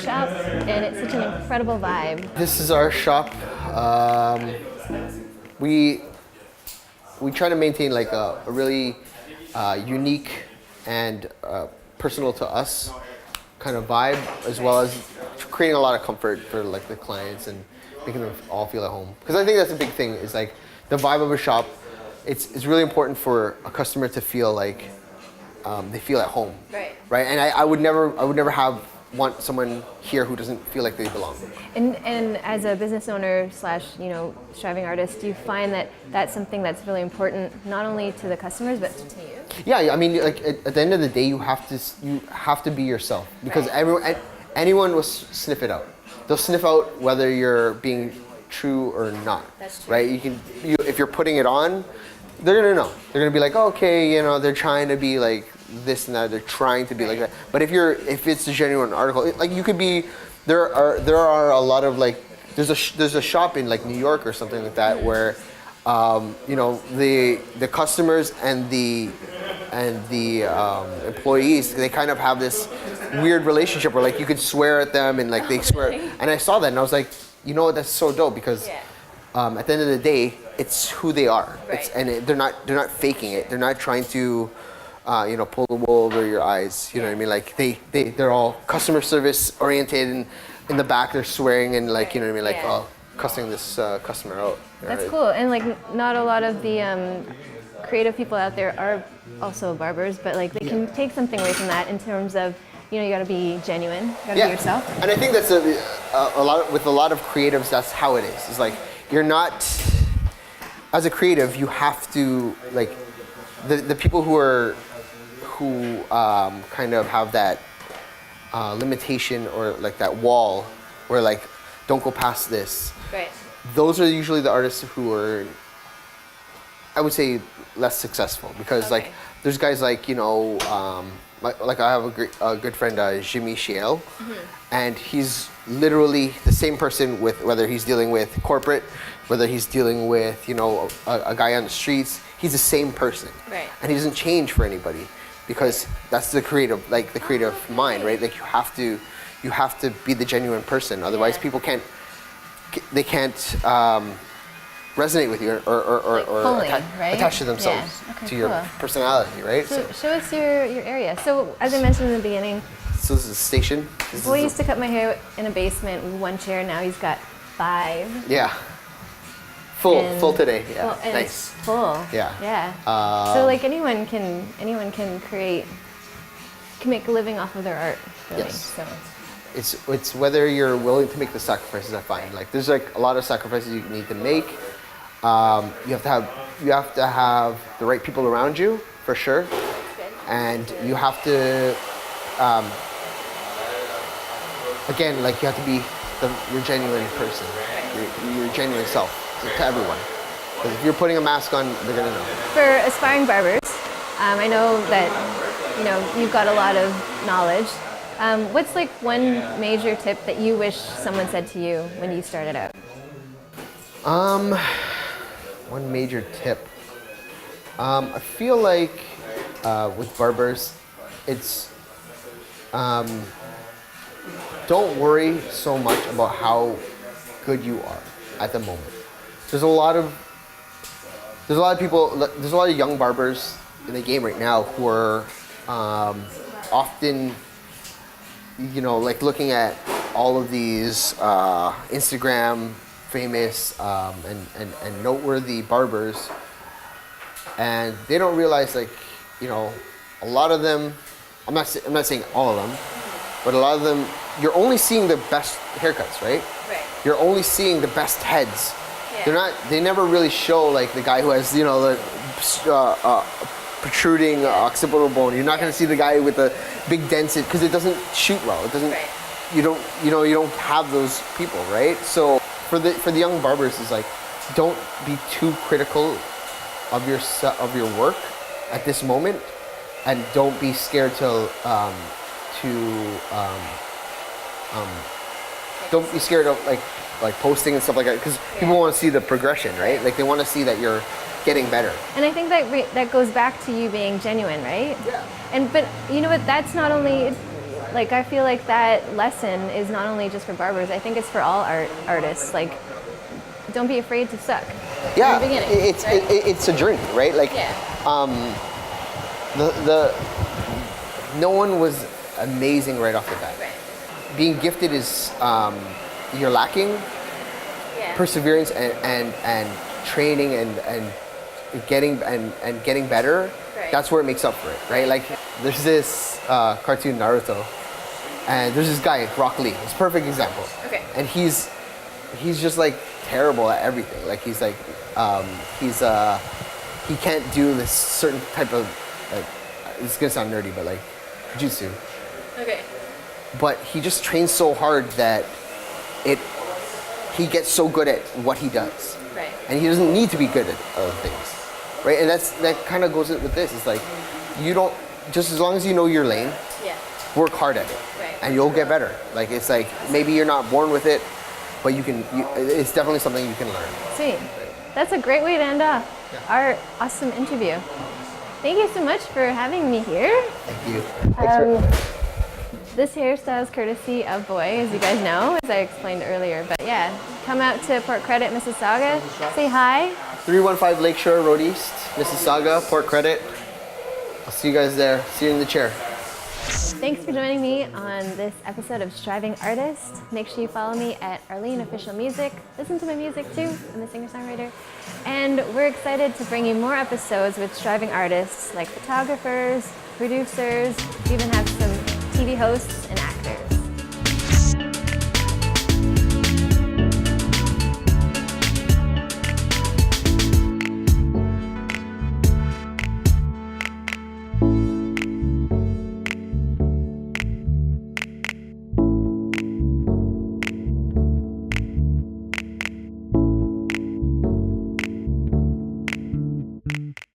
shop, and it's such an incredible vibe. This is our shop. We try to maintain like a really unique and personal to us kind of vibe, as well as creating a lot of comfort for like the clients and making them all feel at home. Because I think that's a big thing, is like the vibe of a shop. It's really important for a customer to feel like they feel at home. Right. And I would never want someone here who doesn't feel like they belong. And as a business owner slash, striving artist, do you find that that's something that's really important, not only to the customers, but to you? Yeah, I mean, like at the end of the day, you have to be yourself, because anyone will sniff it out. They'll sniff out whether you're being true or not. That's true. Right? If you're putting it on, they're gonna know. They're gonna be like, oh, okay, they're trying to be like this and that. They're trying to be like that. But if it's a genuine article, like you could be, there are a lot of like, there's a shop in like New York or something like that where, the customers and the employees, they kind of have this weird relationship where like you could swear at them and like they swear. And I saw that and I was like, that's so dope, because at the end of the day, it's who they are. Right. They're not faking it. They're not trying to pull the wool over your eyes. You know what I mean? Like they're all customer service oriented, and in the back they're swearing and like, you know what I mean? Like, oh, cussing this customer out. That's cool. And like not a lot of the creative people out there are also barbers, but like they can take something away from that in terms of, you got to be genuine, you got to be yourself. And I think that's a lot with a lot of creatives. That's how it is. It's like you're not, as a creative, you have to like the people who kind of have that limitation or like that wall where like don't go past this. Right. Those are usually the artists who are, I would say, less successful, because like there's guys like like I have a good friend, Jimmy Shiel, and he's literally the same person with whether he's dealing with corporate, whether he's dealing with a guy on the streets. He's the same person, right? And he doesn't change for anybody, because that's the creative mind, right? Like you have to be the genuine person, otherwise people can't resonate with you or attach to themselves to your personality, right? So show us your area. So as I mentioned in the beginning, so this is a station. Boy used to cut my hair in a basement with one chair. Now he's got 5. Yeah. Full today. Yeah. Full, nice. Full. Yeah. Yeah. So like anyone can make a living off of their art. Really. Yes. So. It's whether you're willing to make the sacrifices. I find like there's like a lot of sacrifices you need to make. You have to have the right people around you, for sure, and you have to again, like you have to be your genuine person, your genuine self to everyone. Because if you're putting a mask on, they're gonna know. For aspiring barbers, I know that you've got a lot of knowledge. What's like one major tip that you wish someone said to you when you started out? One major tip. I feel like with barbers, it's don't worry so much about how good you are at the moment. There's a lot of people. There's a lot of young barbers in the game right now who are often, like looking at all of these Instagram famous and noteworthy barbers, and they don't realize like a lot of them. I'm not saying all of them, but a lot of them, you're only seeing the best haircuts, right? Right. You're only seeing the best heads. Yeah. They never really show like the guy who has the protruding occipital bone. You're not going to see the guy with the big dents because it doesn't shoot well. It doesn't. Right. You don't have those people, right? So for the young barbers, it's like, don't be too critical of your work at this moment, and don't be scared don't be scared of like posting and stuff like that, because people want to see the progression, right? Like they want to see that you're getting better. And I think that goes back to you being genuine, right? Yeah. But you know what? That's not only. like I feel like that lesson is not only just for barbers. I think it's for all artists. Like, don't be afraid to suck. Yeah, in the beginning, it's right? it's a journey, right? Like, Yeah. the no one was amazing right off the bat. Right. Being gifted is you're lacking Yeah. perseverance and training and getting better. Right. That's where it makes up for it, right? Like there's this cartoon Naruto, and there's this guy Rock Lee. It's a perfect example. Okay. And he's just like terrible at everything. Like he's like he can't do this certain type of it's gonna sound nerdy, but like jutsu. Okay. But he just trains so hard that he gets so good at what he does. Right. And he doesn't need to be good at other things, right? And that kind of goes with this. It's like you don't, just as long as you know your lane, Yeah. work hard at it, Right. and you'll get better. Like it's like maybe you're not born with it, but it's definitely something you can learn. Sweet. That's a great way to end off our awesome interview. Thank you so much for having me here. Thank you. This hairstyle is courtesy of Boye, as you guys know, as I explained earlier. But yeah, come out to Port Credit, Mississauga. Say hi. 315 Lakeshore Road East, Mississauga, Port Credit. I'll see you guys there. See you in the chair. Thanks for joining me on this episode of Striving Artist. Make sure you follow me at Arlene Official Music. Listen to my music too. I'm a singer-songwriter. And we're excited to bring you more episodes with striving artists like photographers, producers, we even have some TV hosts and